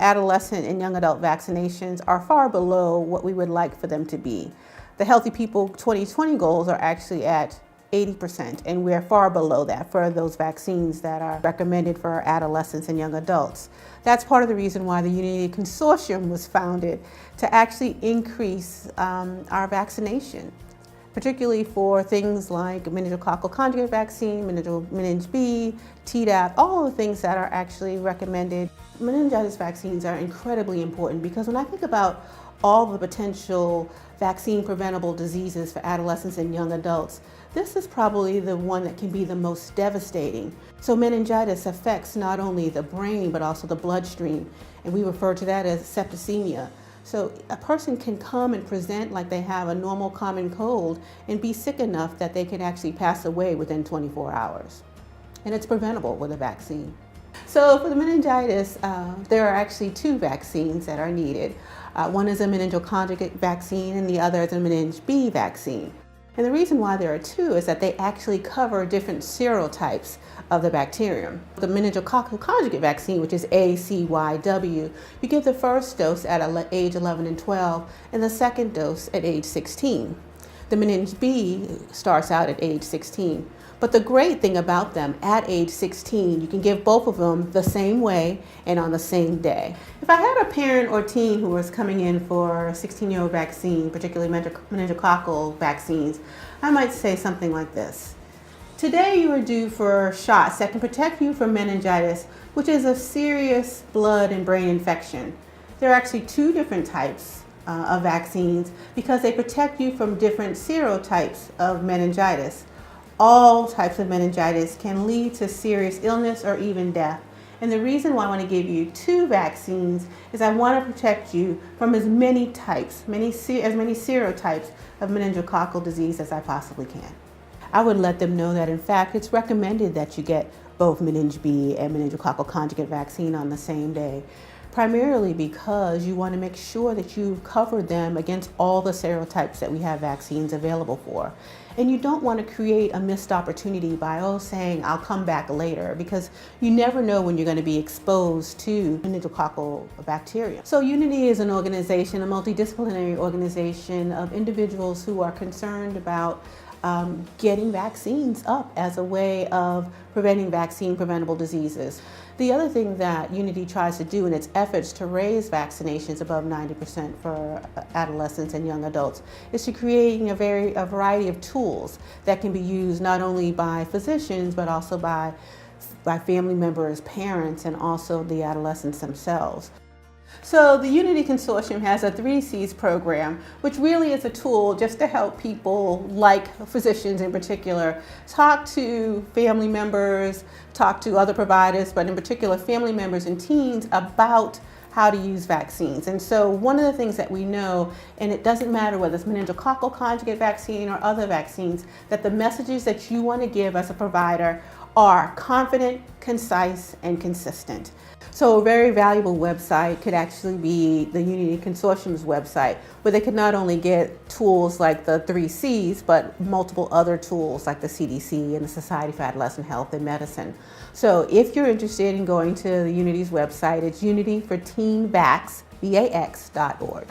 adolescent and young adult vaccinations are far below what we would like for them to be. The Healthy People 2020 goals are actually at 80%, and we're far below that for those vaccines that are recommended for our adolescents and young adults. That's part of the reason why the Unity Consortium was founded, to actually increase our vaccination, particularly for things like meningococcal conjugate vaccine, meningitis B, Tdap, all of the things that are actually recommended. Meningitis vaccines are incredibly important because when I think about all the potential vaccine preventable diseases for adolescents and young adults, this is probably the one that can be the most devastating. So meningitis affects not only the brain, but also the bloodstream, and we refer to that as septicemia. So a person can come and present like they have a normal common cold and be sick enough that they can actually pass away within 24 hours. And it's preventable with a vaccine. So for the meningitis, there are actually two vaccines that are needed. One is a meningococcal vaccine and the other is a meningitis B vaccine. And the reason why there are two is that they actually cover different serotypes of the bacterium. The meningococcal conjugate vaccine, which is ACYW, you give the first dose at age 11 and 12 and the second dose at age 16. The meningitis B starts out at age 16. But the great thing about them, at age 16, you can give both of them the same way and on the same day. If I had a parent or teen who was coming in for a 16-year-old vaccine, particularly meningococcal vaccines, I might say something like this. Today you are due for shots that can protect you from meningitis, which is a serious blood and brain infection. There are actually two different types of vaccines because they protect you from different serotypes of meningitis. All types of meningitis can lead to serious illness or even death. And the reason why I want to give you two vaccines is I want to protect you from as many types, as many serotypes of meningococcal disease as I possibly can. I would let them know that in fact it's recommended that you get both meningitis B and meningococcal conjugate vaccine on the same day, primarily because you want to make sure that you've covered them against all the serotypes that we have vaccines available for. And you don't want to create a missed opportunity by saying, I'll come back later, because you never know when you're going to be exposed to meningococcal bacteria. So Unity is an organization, a multidisciplinary organization of individuals who are concerned about getting vaccines up as a way of preventing vaccine preventable diseases. The other thing that Unity tries to do in its efforts to raise vaccinations above 90% for adolescents and young adults is to creating a variety of tools that can be used not only by physicians but also by family members, parents, and also the adolescents themselves. So the Unity Consortium has a 3Cs program, which really is a tool just to help people, like physicians in particular, talk to family members, talk to other providers, but in particular family members and teens about how to use vaccines. And so one of the things that we know, and it doesn't matter whether it's meningococcal conjugate vaccine or other vaccines, that the messages that you want to give as a provider are confident, concise, and consistent. So a very valuable website could actually be the Unity Consortium's website, where they could not only get tools like the 3Cs, but multiple other tools like the CDC and the Society for Adolescent Health and Medicine. So if you're interested in going to the Unity's website, it's unityforteenvax.org.